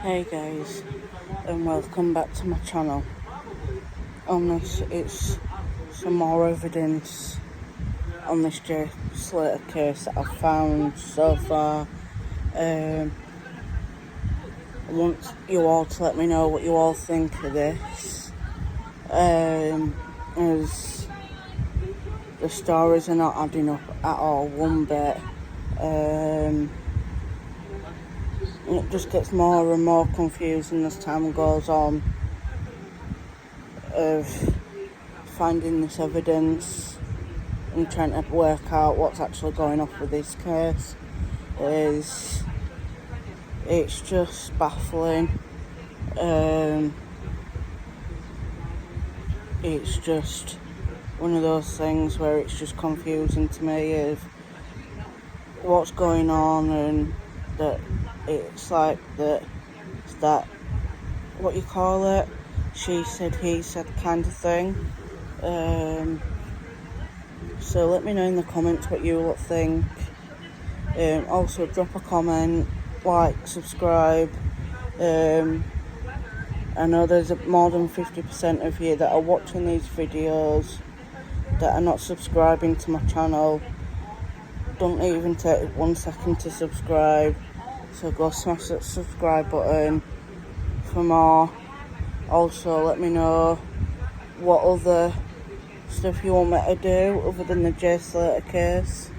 Hey guys, and welcome back to my channel. On this, it's some more evidence on this SLATER case that I've found so far. I want you all to let me know what you all think of this, as the stories are not adding up at all one bit. It just gets more and more confusing as time goes on of finding this evidence and trying to work out what's actually going off with this case. It's just baffling. It's just one of those things where it's just confusing to me of what's going on, and that it's like that what you call it, she said, he said kind of thing. So let me know in the comments what you lot think. Also drop a comment, like, subscribe. I know there's more than 50% of you that are watching these videos that are not subscribing to my channel. Don't even take 1 second to subscribe, so go smash that subscribe button for more. Also let me know what other stuff you want me to do other than the SLATER case.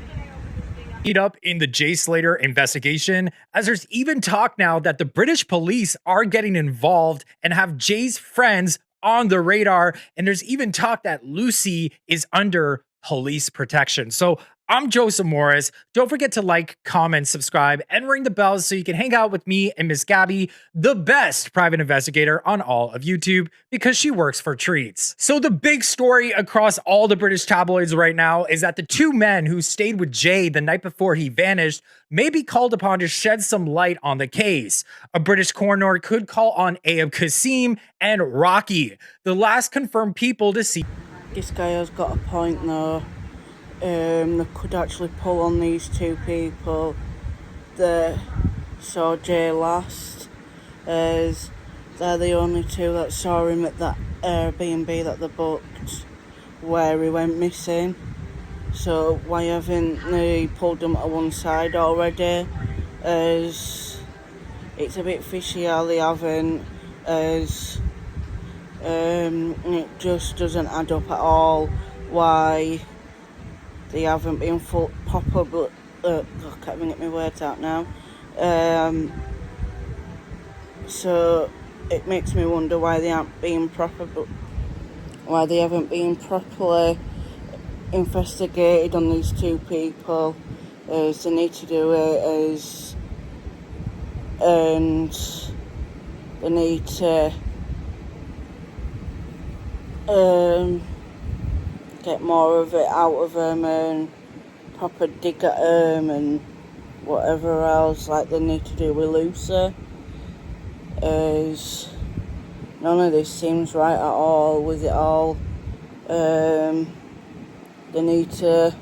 Up in the SLATER investigation, as there's even talk now that the British police are getting involved and have Jay's friends on the radar, and there's even talk that Lucy is under police protection. So I'm Joseph Morris. Don't forget to like, comment, subscribe, and ring the bell so you can hang out with me and Miss Gabby, the best private investigator on all of YouTube, because she works for treats. So the big story across all the British tabloids right now is that the two men who stayed with Jay the night before he vanished may be called upon to shed some light on the case. A British coroner could call on Ayub Kasim and Rocky, the last confirmed people to see. This guy has got a point though. They could actually pull on these two people that saw Jay last, as they're the only two that saw him at that Airbnb that they booked where he went missing. So why haven't they pulled them to one side already? As it's a bit fishy how they haven't, as it just doesn't add up at all why they haven't been proper. I can't even get my words out now. So it makes me wonder why they aren't being why they haven't been properly investigated on these two people, as they need to do it, and they need to get more of it out of them and proper dig at them and whatever else like they need to do with Lucy, as none of this seems right at all with it all. They need to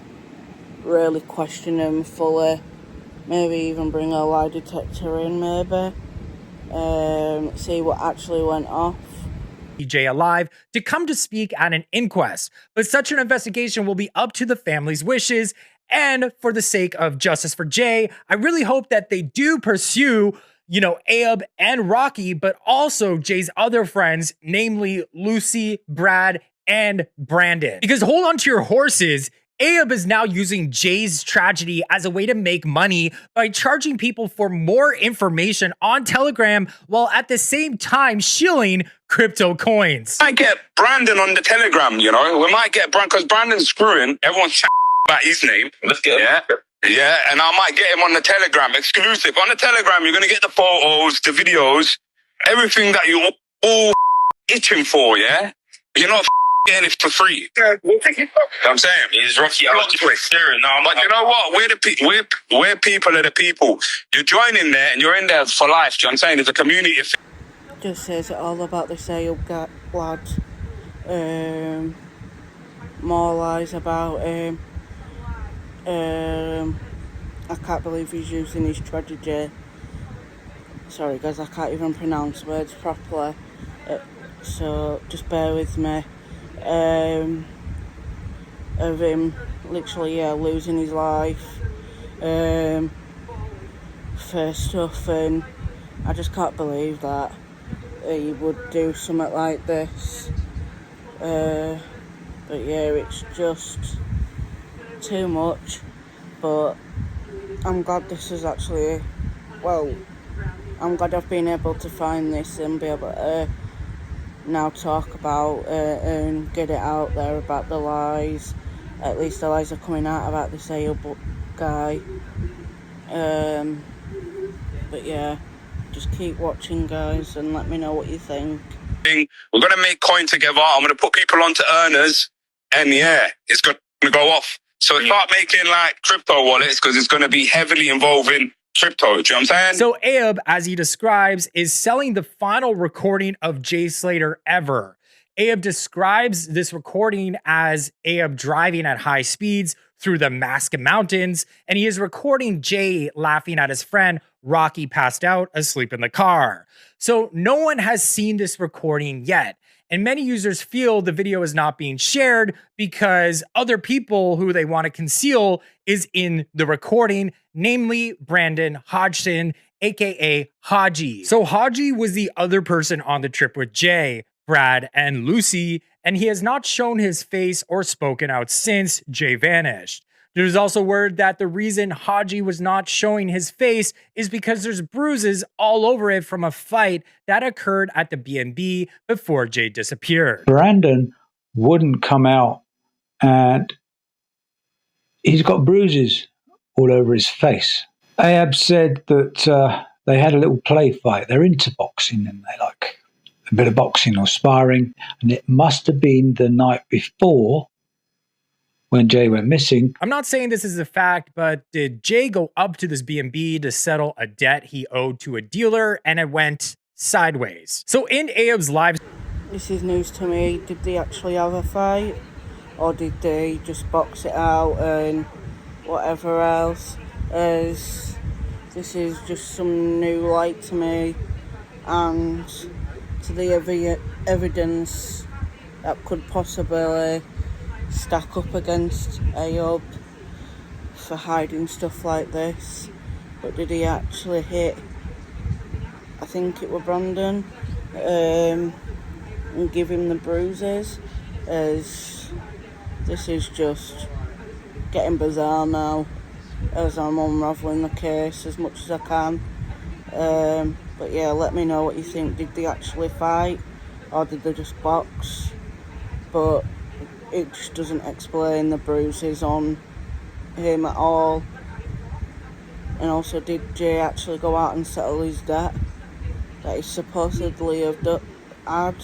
really question them fully, maybe even bring a lie detector in, maybe see what actually went off. Jay alive to come to speak at an inquest, but such an investigation will be up to the family's wishes. And for the sake of justice for Jay, I really hope that they do pursue, Ayub and Rocky, but also Jay's other friends, namely Lucy, Brad, and Brandon. Because hold on to your horses, Ayub is now using Jay's tragedy as a way to make money by charging people for more information on Telegram, while at the same time shilling crypto coins. I might get Brandon on the Telegram, we might get Brandon, because Brandon's screwing. Everyone's chatting about his name. Let's get him. Yeah, and I might get him on the Telegram, exclusive. On the Telegram, you're going to get the photos, the videos, everything that you all itching for, yeah? You're not getting it for free. Yeah, we'll take it. You know what I'm saying? He's Rocky. I was just staring. But you know what? We're people are the people. You're joining there and you're in there for life. Do you know what I'm saying? It's a community thing. Just says it all about this Ayub lad. More lies about him. I can't believe he's using his tragedy Sorry guys, I can't even pronounce words properly, so just bear with me. Of him literally losing his life for stuff, and I just can't believe that he would do something like this. But yeah, it's just too much. But I'm glad this is actually, well, I'm glad I've been able to find this and be able to now talk about it and get it out there about the lies. At least the lies are coming out about this Ayub guy. But yeah, just keep watching guys and let me know what you think. We're going to make coin together. I'm going to put people onto earners, and yeah, it's going to go off. So start making like crypto wallets, because it's going to be heavily involving crypto. Do you know what I'm saying? So Ayub, as he describes, is selling the final recording of Jay SLATER ever. Ayub describes this recording as Ayub driving at high speeds through the Alaska mountains, and he is recording Jay laughing at his friend Rocky passed out asleep in the car. So no one has seen this recording yet, and many users feel the video is not being shared because other people who they want to conceal is in the recording, namely Brandon Hodgson, aka Haji. So Haji was the other person on the trip with Jay, Brad, and Lucy, and he has not shown his face or spoken out since Jay vanished. There's also word that the reason Haji was not showing his face is because there's bruises all over it from a fight that occurred at the B&B before Jay disappeared. Brandon wouldn't come out, and he's got bruises all over his face. Ayub said that they had a little play fight. They're into boxing, and they like a bit of boxing or sparring, and it must have been the night before when Jay went missing. I'm not saying this is a fact, but did Jay go up to this B&B to settle a debt he owed to a dealer, and it went sideways? So in Ayub's live... This is news to me. Did they actually have a fight? Or did they just box it out and whatever else? As this is just some new light to me, and to the evidence that could possibly stack up against Ayub for hiding stuff like this. But did he actually hit, I think it was Brandon, and give him the bruises? As this is just getting bizarre now, as I'm unravelling the case as much as I can. But yeah, let me know what you think. Did they actually fight, or did they just box? But it just doesn't explain the bruises on him at all. And also, did Jay actually go out and settle his debt that he supposedly had?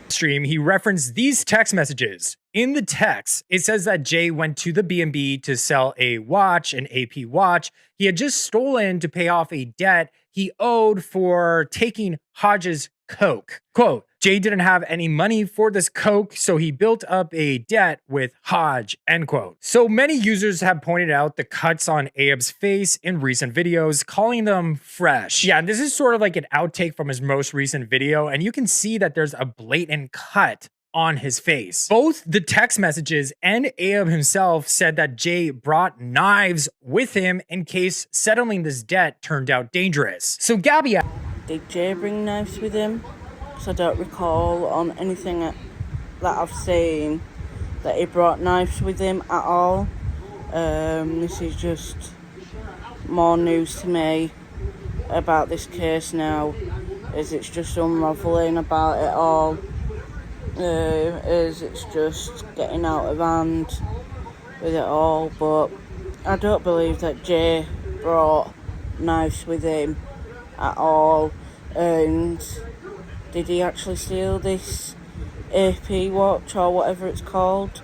Stream, he referenced these text messages. In the text, it says that Jay went to the B&B to sell a watch, an AP watch. He had just stolen to pay off a debt he owed for taking Hodge's coke. Quote, Jay didn't have any money for this coke, so he built up a debt with Hodge, end quote. So many users have pointed out the cuts on Ayub's face in recent videos, calling them fresh. Yeah, and this is sort of like an outtake from his most recent video, and you can see that there's a blatant cut on his face. Both the text messages and Ayub himself said that Jay brought knives with him in case settling this debt turned out dangerous. So Gabby, did Jay bring knives with him? Because I don't recall on anything that I've seen that he brought knives with him at all. This is just more news to me about this case now, as it's just unravelling about it all. As it's just getting out of hand with it all. But I don't believe that Jay brought knives with him at all. And did he actually steal this AP watch or whatever it's called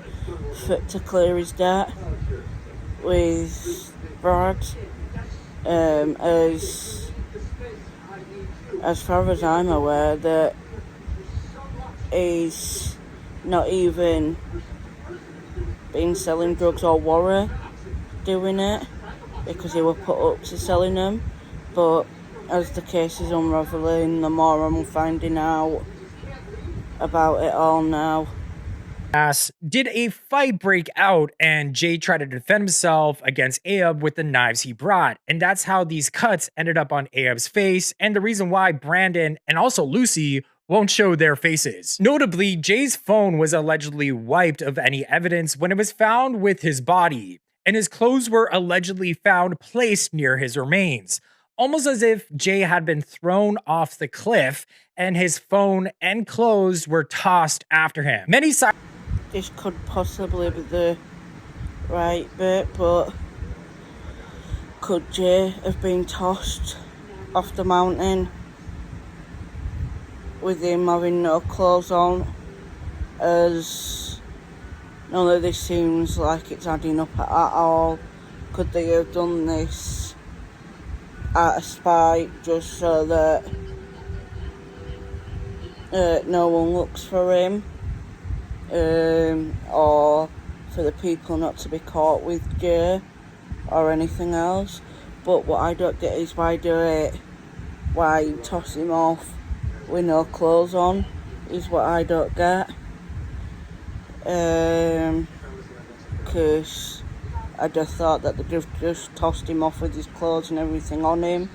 to clear his debt with Brad? As far as I'm aware, that he's not even been selling drugs or worry doing it, because he was put up to selling them. But as the case is unravelling, the more I'm finding out about it all now. Did a fight break out and Jay tried to defend himself against Ayub with the knives he brought. And that's how these cuts ended up on Ayub's face, and the reason why Brandon and also Lucy won't show their faces. Notably, Jay's phone was allegedly wiped of any evidence when it was found with his body, and his clothes were allegedly found placed near his remains, almost as if Jay had been thrown off the cliff and his phone and clothes were tossed after him. Many This could possibly be the right bit, but could Jay have been tossed off the mountain with him having no clothes on? As none of this seems like it's adding up at all. Could they have done this out of spite just so that no one looks for him? Or for the people not to be caught with Jay or anything else. But what I don't get is why toss him off with no clothes on is what I don't get. Because I just thought that they just tossed him off with his clothes and everything on him.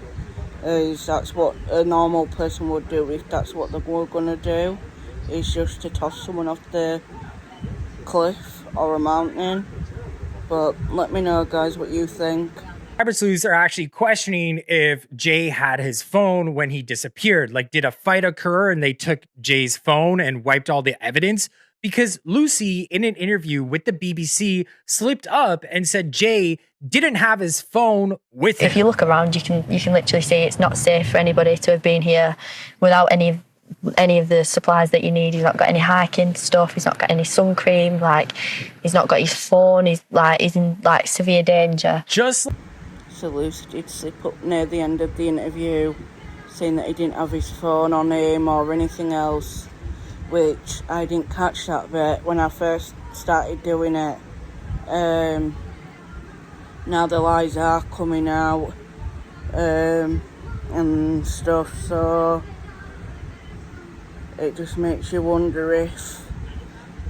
That's what a normal person would do if that's what they were going to do. Is just to toss someone off the cliff or a mountain. But let me know, guys, what you think. cyber sleuths are actually questioning if Jay had his phone when he disappeared. Like, did a fight occur and they took Jay's phone and wiped all the evidence? Because Lucy, in an interview with the BBC, slipped up and said Jay didn't have his phone with him. If you look around, you can literally see it's not safe for anybody to have been here without any of the supplies that you need. He's not got any hiking stuff, he's not got any sun cream, like he's not got his phone, he's in like severe danger. So Lucy did slip up near the end of the interview saying that he didn't have his phone on him or anything else, which I didn't catch that bit when I first started doing it. Now the lies are coming out and stuff, so it just makes you wonder if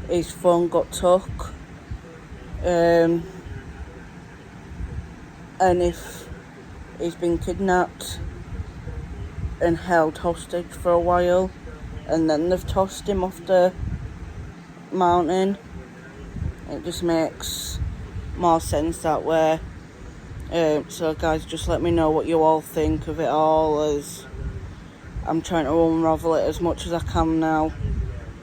his phone got took, and if he's been kidnapped and held hostage for a while, and then they've tossed him off the mountain. It just makes more sense that way. So guys, just let me know what you all think of it all, as I'm trying to unravel it as much as I can now.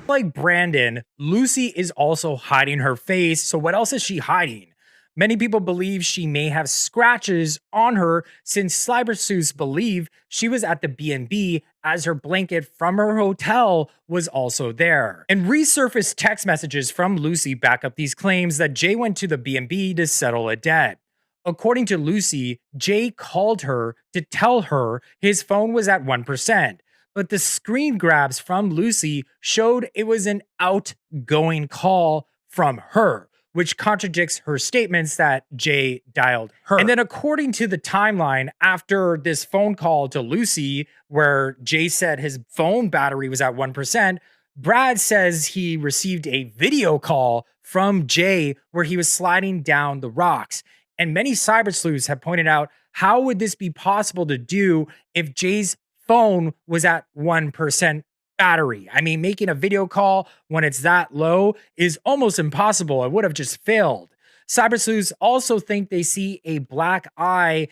Like Brandon, Lucy is also hiding her face. So what else is she hiding? Many people believe she may have scratches on her, since cyber sleuths believe she was at the B&B as her blanket from her hotel was also there. And resurfaced text messages from Lucy back up these claims that Jay went to the B&B to settle a debt. According to Lucy, Jay called her to tell her his phone was at 1%, but the screen grabs from Lucy showed it was an outgoing call from her, which contradicts her statements that Jay dialed her. And then according to the timeline, after this phone call to Lucy, where Jay said his phone battery was at 1%, Brad says he received a video call from Jay where he was sliding down the rocks. And many cyber sleuths have pointed out, how would this be possible to do if Jay's phone was at 1% battery? I mean, making a video call when it's that low is almost impossible. It would have just failed. Cyber sleuths also think they see a black eye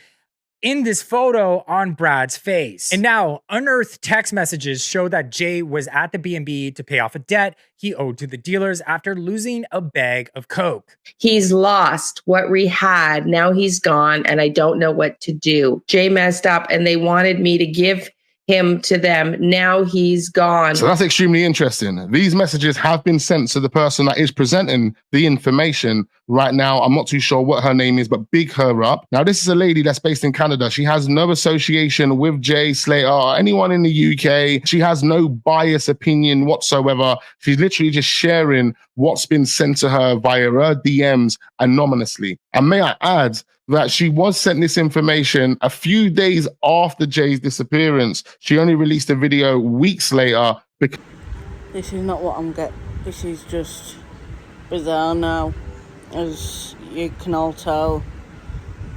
in this photo on Brad's face. And now, unearthed text messages show that Jay was at the B&B to pay off a debt he owed to the dealers after losing a bag of coke. He's lost what we had. Now he's gone, and I don't know what to do. Jay messed up, and they wanted me to give him to them. Now he's gone. So that's extremely interesting. These messages have been sent to the person that is presenting the information right now. I'm not too sure what her name is, but big her up. Now, this is a lady that's based in Canada. She has no association with Jay, SLATER, or anyone in the UK. She has no biased opinion whatsoever. She's literally just sharing what's been sent to her via her DMs anonymously. And may I add that she was sent this information a few days after Jay's disappearance. She only released a video weeks later. This is not what I'm getting. This is just bizarre now. As you can all tell,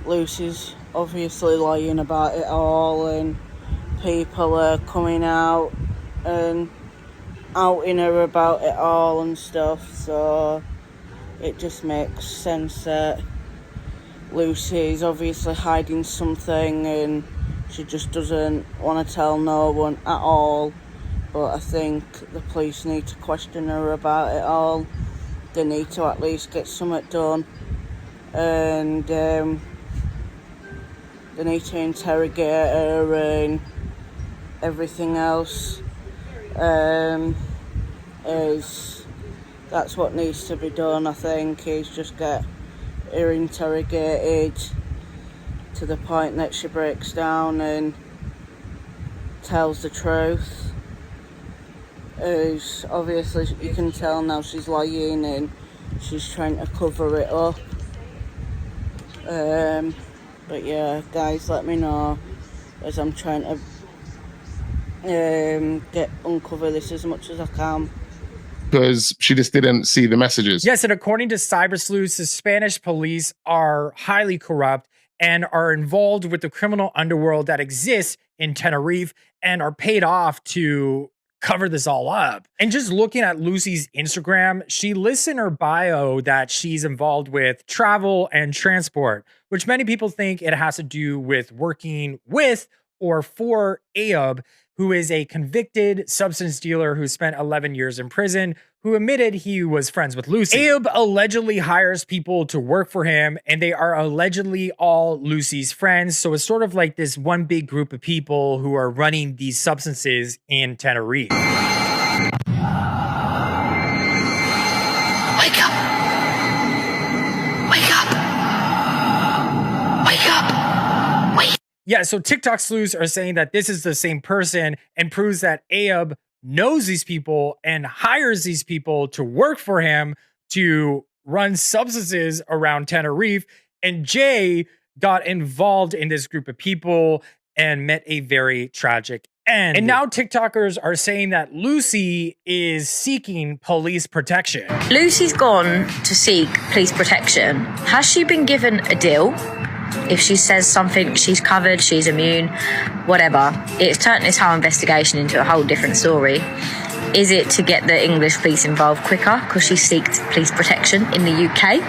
Lucy's obviously lying about it all, and people are coming out and outing her about it all and stuff, so it just makes sense that Lucy's obviously hiding something and she just doesn't want to tell no one at all. But I think the police need to question her about it all. They need to at least get something done, and they need to interrogate her and everything else. That's what needs to be done, I think, is just get her interrogated to the point that she breaks down and tells the truth. As obviously you can tell now she's lying and she's trying to cover it up. But yeah, guys, let me know, as I'm trying to uncover this as much as I can. Because she just didn't see the messages. Yes, and according to Cyber Sleuths, the Spanish police are highly corrupt and are involved with the criminal underworld that exists in Tenerife and are paid off to cover this all up. And just looking at Lucy's Instagram, she lists in her bio that she's involved with travel and transport, which many people think it has to do with working with or for Ayoub, who is a convicted substance dealer who spent 11 years in prison, who admitted he was friends with Lucy. Ayoub allegedly hires people to work for him, and they are allegedly all Lucy's friends. So it's sort of like this one big group of people who are running these substances in Tenerife. Wake up! Wake up! Wake up! Wake up! Yeah, so TikTok sleuths are saying that this is the same person and proves that Ayoub knows these people and hires these people to work for him to run substances around Tenerife. And Jay got involved in this group of people and met a very tragic end. And now TikTokers are saying that Lucy is seeking police protection. Lucy's gone to seek police protection. Has she been given a deal? If she says something, she's covered, she's immune, whatever. It's turned this whole investigation into a whole different story. Is it to get the English police involved quicker because she seeked police protection in the UK?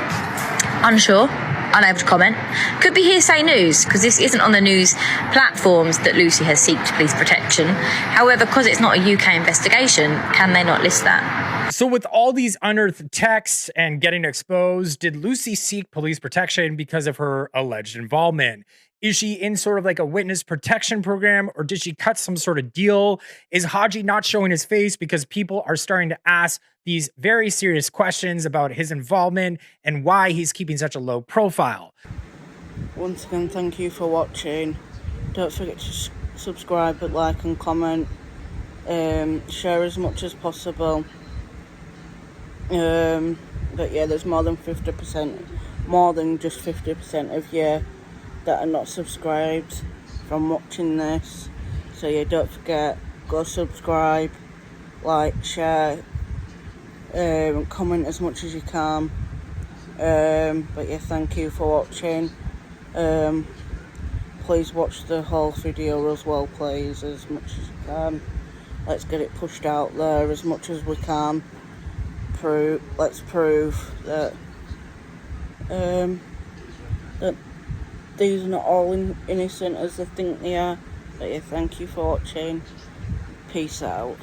Unsure. Unable to comment. Could be hearsay news because this isn't on the news platforms that Lucy has sought police protection. However, because it's not a UK investigation, can they not list that? So with all these unearthed texts and getting exposed, did Lucy seek police protection because of her alleged involvement? Is she in sort of like a witness protection program, or did she cut some sort of deal? Is Haji not showing his face because people are starting to ask these very serious questions about his involvement and why he's keeping such a low profile? Once again, thank you for watching. Don't forget to subscribe, but like and comment. Share as much as possible. But yeah, there's more than 50%, more than just 50% of you that are not subscribed from watching this. So yeah, don't forget, go subscribe, like, share, comment as much as you can. But yeah, thank you for watching. Please watch the whole video as well, please, as much as you can. Let's get it pushed out there as much as we can. Let's prove that that these are not all innocent as they think they are. But yeah, thank you for watching. Peace out.